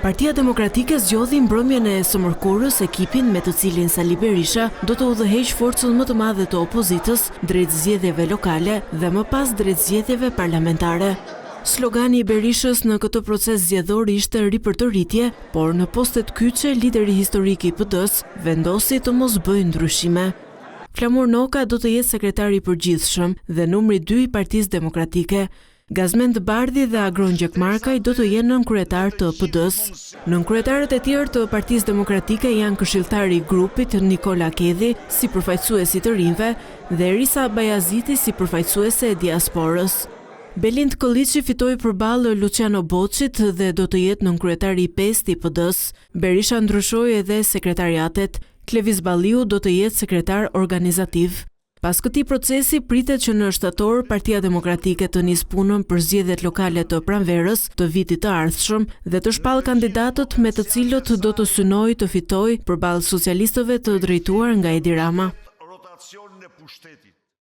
Partia Demokratike zgjodhi mbrëmjen e së mërkurës ekipin me të cilin Sali Berisha do të udhëheq forcën më të madhe të opozitës drejt zgjedhjeve lokale dhe më pas drejt zgjedhjeve parlamentare. Slogani i Berishës në këtë proces zgjedhor ishte ripërtëritje, por në postet kyçe lideri historik i PD-s vendosi të mos bëjë ndryshime. Flamur Noka do të jetë sekretari i përgjithshëm dhe numri 2 i Partisë Demokratike. Gazmend Bardhi dhe Agron Gjekmarkaj do të jenë nënkryetar të PD-s. Nënkryetarët e tjerë të Partisë Demokratike janë këshilltari i grupit Nikola Kedhi si përfaqësuesi të rinjve dhe Risa Bayaziti si përfaqësuese e diasporës. Belind Kolliçi fitoi përballë Luciano Boçit dhe do të jetë nënkryetari i 5 i PD-s. Berisha ndryshoi edhe sekretariatet. Klevis Balliu do të jetë sekretar organizativ. Pas këtij procesi pritet që në shtator Partia Demokratike të nisë punën për zgjedhjet lokale të pranverës të vitit të ardhshëm dhe të shpallë kandidatët me të cilët do të synojë të fitojë përballë socialistëve të drejtuar nga Edi Rama.